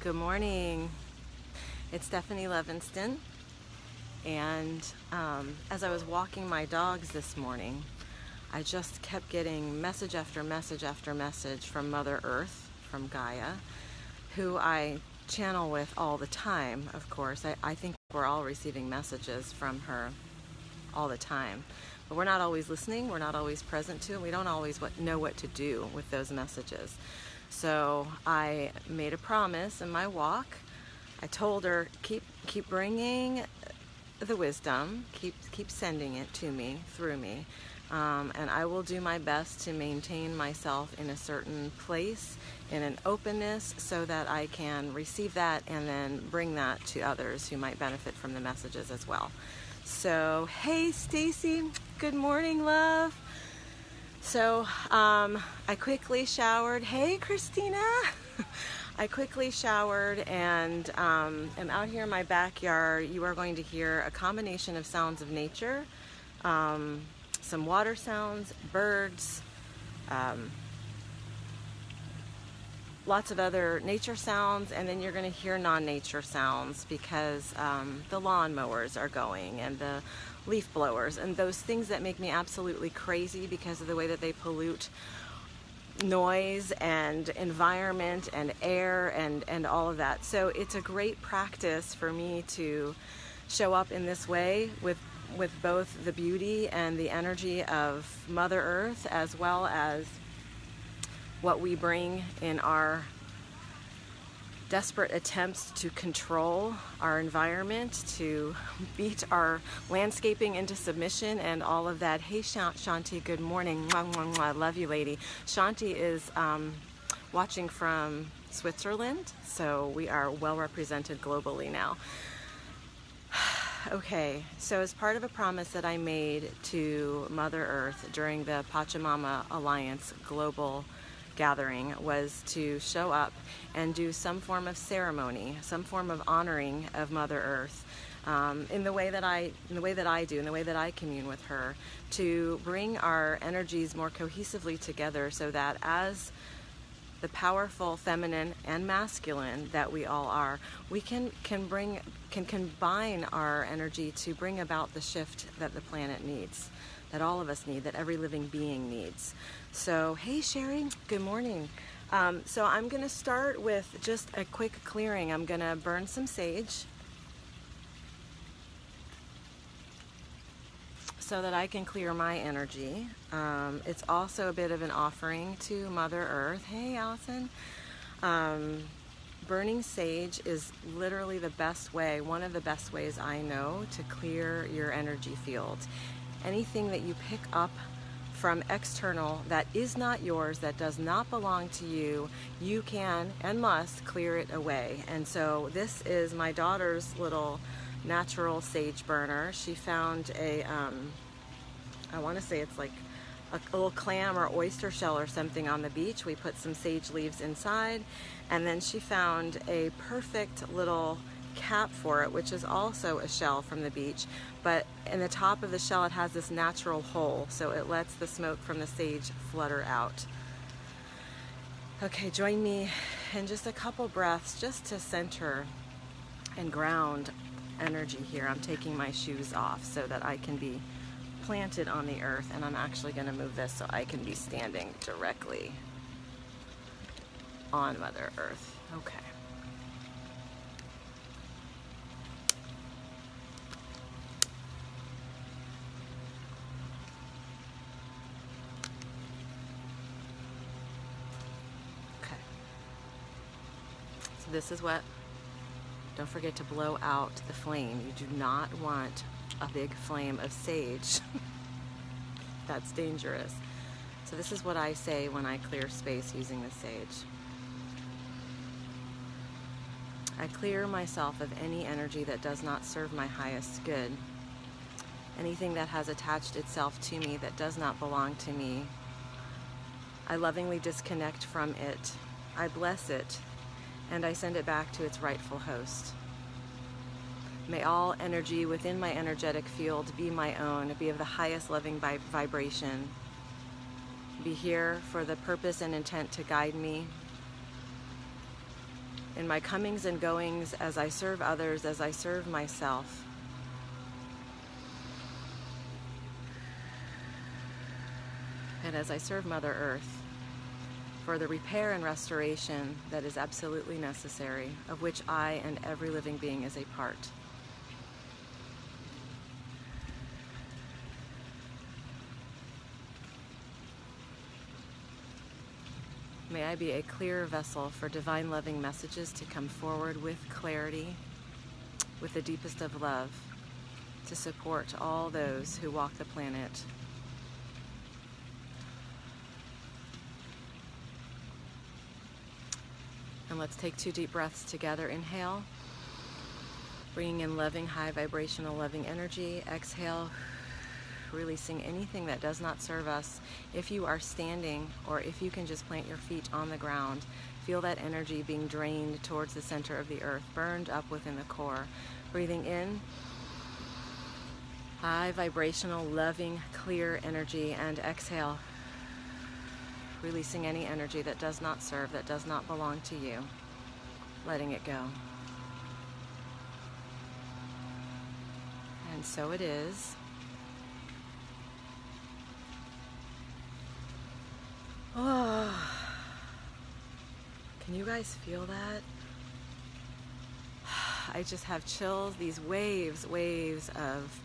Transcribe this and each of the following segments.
Good morning. It's Stephanie Levinston, and as I was walking my dogs this morning, I just kept getting message after message after message from Mother Earth, from Gaia, who I channel with all the time, of course. I think we're all receiving messages from her all the time, but we're not always listening, we're not always present to, and we don't always know what to do with those messages. So I made a promise in my walk. I told her, keep bringing the wisdom, keep sending it to me, through me, and I will do my best to maintain myself in a certain place, in an openness, so that I can receive that and then bring that to others who might benefit from the messages as well. So, hey Stacy, good morning, love. So I quickly showered. Hey Christina. I quickly showered and am out here in my backyard. You are going to hear a combination of sounds of nature, some water sounds, birds, lots of other nature sounds, and then you're going to hear non-nature sounds because the lawnmowers are going and the leaf blowers and those things that make me absolutely crazy because of the way that they pollute noise and environment and air and all of that. So it's a great practice for me to show up in this way with both the beauty and the energy of Mother Earth, as well as what we bring in our desperate attempts to control our environment, to beat our landscaping into submission and all of that. Hey Shanti, good morning. Mwah, mwah, mwah. I love you, lady. Shanti is watching from Switzerland, so we are well represented globally now. Okay, so as part of a promise that I made to Mother Earth during the Pachamama Alliance Global gathering was to show up and do some form of ceremony, some form of honoring of Mother Earth, in the way that I commune with her, to bring our energies more cohesively together, so that as the powerful feminine and masculine that we all are, we can combine our energy to bring about the shift that the planet needs, that all of us need, that every living being needs. So, hey Sherry, good morning. So I'm going to start with just a quick clearing. I'm going to burn some sage so that I can clear my energy. It's also a bit of an offering to Mother Earth. Hey Allison. Burning sage is literally the best way, one of the best ways I know to clear your energy field. Anything that you pick up from external that is not yours, that does not belong to you, you can and must clear it away. And so this is my daughter's little natural sage burner. She found a, I want to say it's like a little clam or oyster shell or something on the beach. We put some sage leaves inside, and then she found a perfect little cap for it, which is also a shell from the beach, but in the top of the shell it has this natural hole, so it lets the smoke from the sage flutter out. Okay, join me in just a couple breaths just to center and ground energy here. I'm taking my shoes off so that I can be planted on the earth, and I'm actually going to move this so I can be standing directly on Mother Earth. Okay. This is what, don't forget to blow out the flame. You do not want a big flame of sage. That's dangerous. So this is what I say when I clear space using the sage. I clear myself of any energy that does not serve my highest good. Anything that has attached itself to me that does not belong to me, I lovingly disconnect from it. I bless it, and I send it back to its rightful host. May all energy within my energetic field be my own, be of the highest loving vibration, be here for the purpose and intent to guide me, in my comings and goings, as I serve others, as I serve myself. And as I serve Mother Earth for the repair and restoration that is absolutely necessary, of which I and every living being is a part. May I be a clear vessel for divine loving messages to come forward with clarity, with the deepest of love, to support all those who walk the planet. And let's take 2 deep breaths together. Inhale, bringing in loving, high vibrational, loving energy. Exhale, releasing anything that does not serve us. If you are standing, or if you can just plant your feet on the ground, feel that energy being drained towards the center of the earth, burned up within the core. Breathing in, high vibrational, loving, clear energy, and exhale, releasing any energy that does not serve, that does not belong to you, letting it go. And so it is. Oh, can you guys feel that? I just have chills, these waves of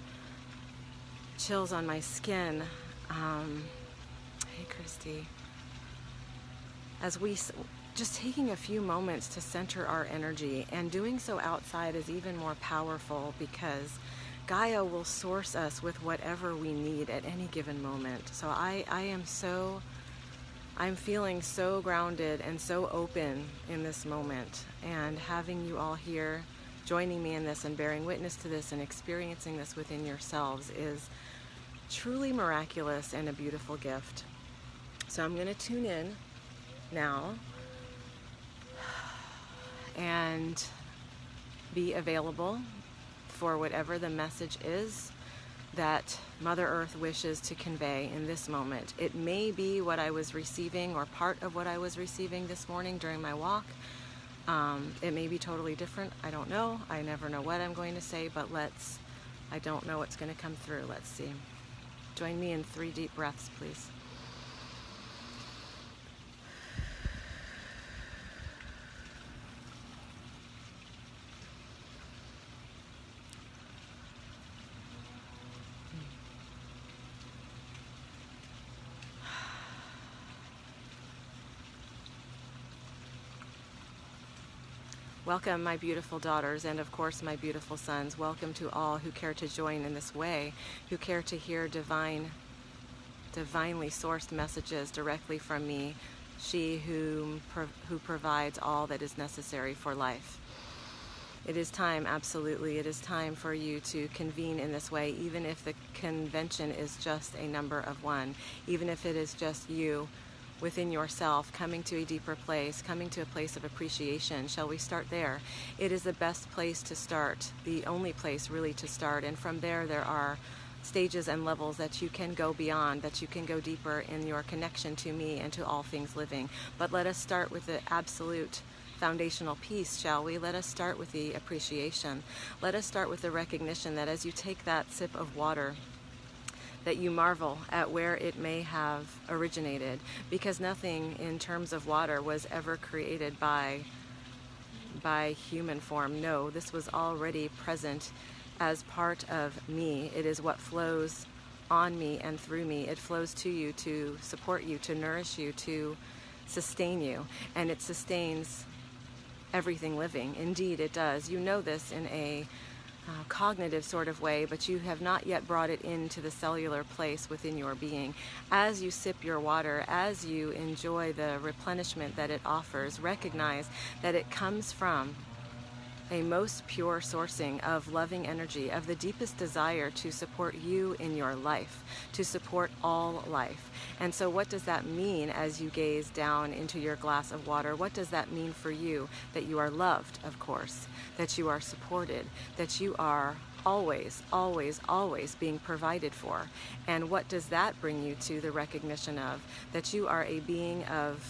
chills on my skin. Hey, Christy. As we just taking a few moments to center our energy, and doing so outside is even more powerful, because Gaia will source us with whatever we need at any given moment. So I'm feeling so grounded and so open in this moment, and having you all here joining me in this and bearing witness to this and experiencing this within yourselves is truly miraculous and a beautiful gift. So I'm going to tune in now and be available for whatever the message is that Mother Earth wishes to convey in this moment. It may be what I was receiving, or part of what I was receiving this morning during my walk. It may be totally different. I don't know. I never know what I'm going to say, but I don't know what's going to come through. Let's see. Join me in 3 deep breaths, please. Welcome, my beautiful daughters, and of course my beautiful sons. Welcome to all who care to join in this way, who care to hear divinely sourced messages directly from me, she who provides all that is necessary for life. It is time, absolutely, it is time for you to convene in this way, even if the convention is just a number of 1, even if it is just you within yourself, coming to a deeper place, coming to a place of appreciation. Shall we start there? It is the best place to start, the only place really to start, and from there are stages and levels that you can go beyond, that you can go deeper in your connection to me and to all things living. But let us start with the absolute foundational piece, shall we? Let us start with the appreciation. Let us start with the recognition that as you take that sip of water, that you marvel at where it may have originated, because nothing in terms of water was ever created by human form. No, this was already present as part of me. It is what flows on me and through me. It flows to you to support you, to nourish you, to sustain you, and it sustains everything living. Indeed, it does. You know this in a cognitive sort of way, but you have not yet brought it into the cellular place within your being. As you sip your water, as you enjoy the replenishment that it offers, recognize that it comes from a most pure sourcing of loving energy, of the deepest desire to support you in your life, to support all life. And so what does that mean as you gaze down into your glass of water? What does that mean for you? That you are loved, of course, that you are supported, that you are always, always, always being provided for. And what does that bring you to the recognition of? That you are a being of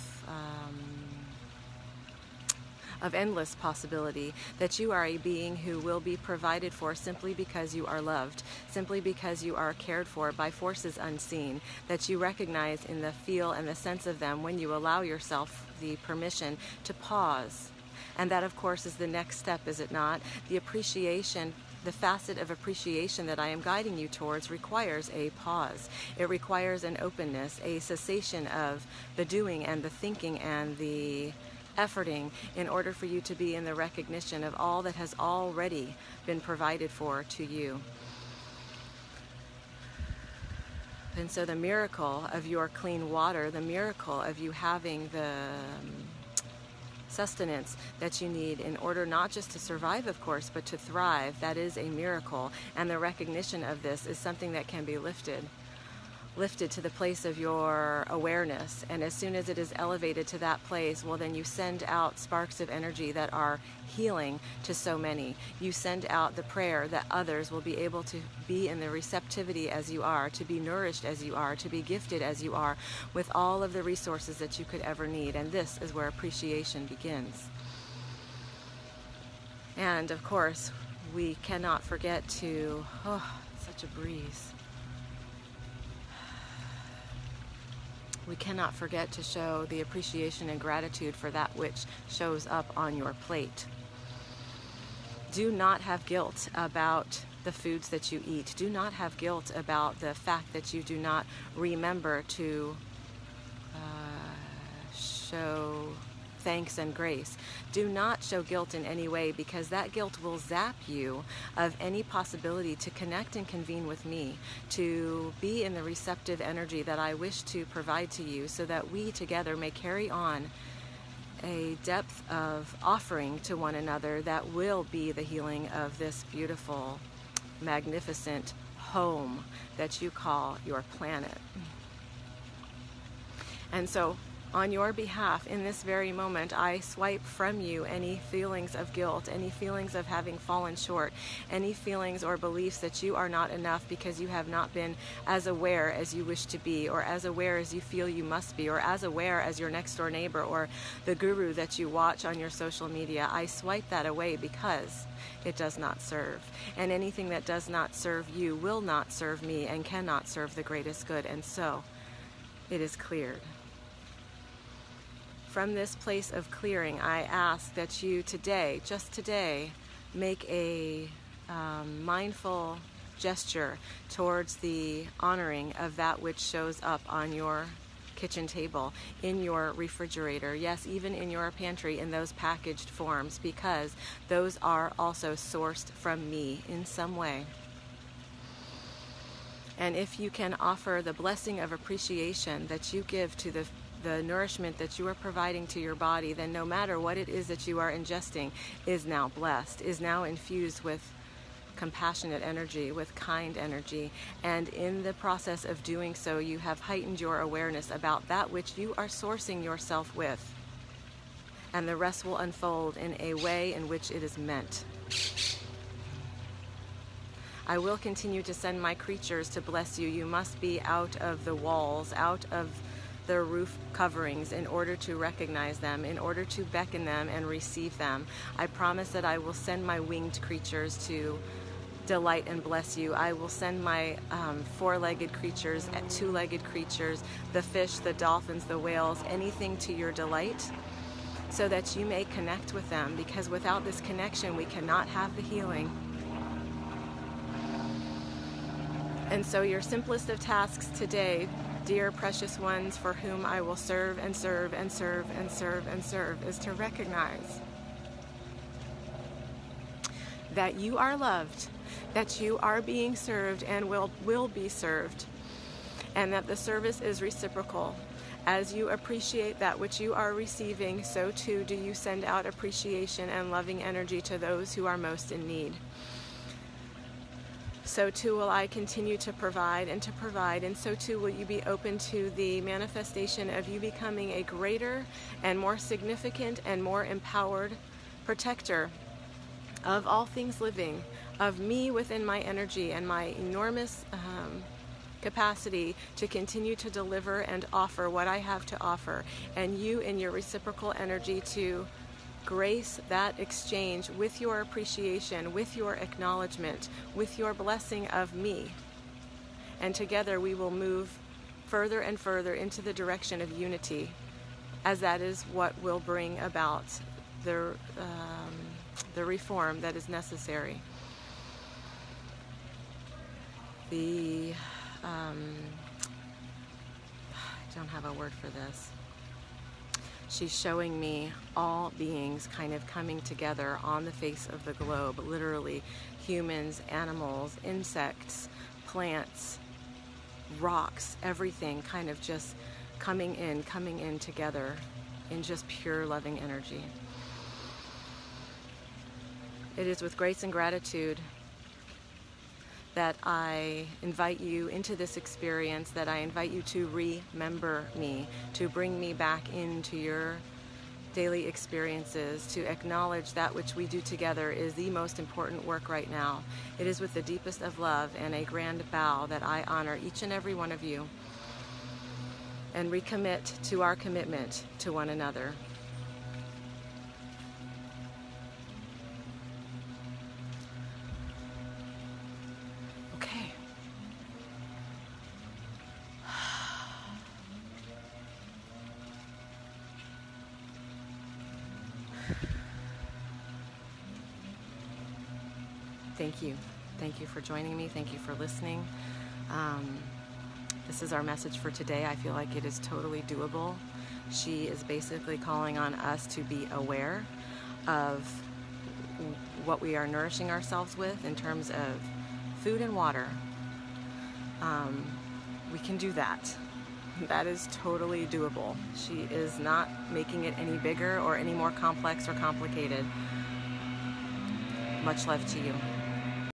of endless possibility, that you are a being who will be provided for simply because you are loved, simply because you are cared for by forces unseen, that you recognize in the feel and the sense of them when you allow yourself the permission to pause. And that, of course, is the next step, is it not? The appreciation, the facet of appreciation that I am guiding you towards requires a pause. It requires an openness, a cessation of the doing and the thinking and the efforting in order for you to be in the recognition of all that has already been provided for to you. And so the miracle of your clean water, the miracle of you having the sustenance that you need in order not just to survive, of course, but to thrive, that is a miracle. And the recognition of this is something that can be lifted to the place of your awareness. And as soon as it is elevated to that place, well, then you send out sparks of energy that are healing to so many. You send out the prayer that others will be able to be in the receptivity as you are, to be nourished as you are, to be gifted as you are, with all of the resources that you could ever need. And this is where appreciation begins. And of course, we cannot forget to, such a breeze. We cannot forget to show the appreciation and gratitude for that which shows up on your plate. Do not have guilt about the foods that you eat. Do not have guilt about the fact that you do not remember to show thanks and grace. Do not show guilt in any way, because that guilt will zap you of any possibility to connect and convene with me, to be in the receptive energy that I wish to provide to you, so that we together may carry on a depth of offering to one another that will be the healing of this beautiful, magnificent home that you call your planet. And so, on your behalf, in this very moment, I swipe from you any feelings of guilt, any feelings of having fallen short, any feelings or beliefs that you are not enough because you have not been as aware as you wish to be, or as aware as you feel you must be, or as aware as your next door neighbor or the guru that you watch on your social media. I swipe that away because it does not serve. And anything that does not serve you will not serve me and cannot serve the greatest good. And so it is cleared. From this place of clearing, I ask that you today, just today, make a mindful gesture towards the honoring of that which shows up on your kitchen table, in your refrigerator, yes, even in your pantry, in those packaged forms, because those are also sourced from me in some way. And if you can offer the blessing of appreciation that you give to the nourishment that you are providing to your body, then no matter what it is that you are ingesting is now blessed, is now infused with compassionate energy, with kind energy. And in the process of doing so, you have heightened your awareness about that which you are sourcing yourself with. And the rest will unfold in a way in which it is meant. I will continue to send my creatures to bless you. You must be out of the walls, out of the roof coverings, in order to recognize them, in order to beckon them and receive them. I promise that I will send my winged creatures to delight and bless you. I will send my four-legged creatures, two-legged creatures, the fish, the dolphins, the whales, anything to your delight, so that you may connect with them, because without this connection we cannot have the healing. And so your simplest of tasks today, dear precious ones for whom I will serve and serve and serve and serve and serve, is to recognize that you are loved, that you are being served and will be served, and that the service is reciprocal. As you appreciate that which you are receiving, so too do you send out appreciation and loving energy to those who are most in need. So too will I continue to provide, and so too will you be open to the manifestation of you becoming a greater and more significant and more empowered protector of all things living, of me within my energy and my enormous capacity to continue to deliver and offer what I have to offer, and you in your reciprocal energy to grace that exchange with your appreciation, with your acknowledgement, with your blessing of me. And together we will move further and further into the direction of unity, as that is what will bring about the reform that is necessary. I don't have a word for this. She's showing me all beings kind of coming together on the face of the globe, literally humans, animals, insects, plants, rocks, everything kind of just coming in together in just pure loving energy. It is with grace and gratitude that I invite you into this experience, that I invite you to remember me, to bring me back into your daily experiences, to acknowledge that which we do together is the most important work right now. It is with the deepest of love and a grand bow that I honor each and every one of you and recommit to our commitment to one another. Thank you. Thank you for joining me. Thank you for listening. This is our message for today. I feel like it is totally doable. She is basically calling on us to be aware of what we are nourishing ourselves with in terms of food and water. We can do that. That is totally doable. She is not making it any bigger or any more complex or complicated. Much love to you.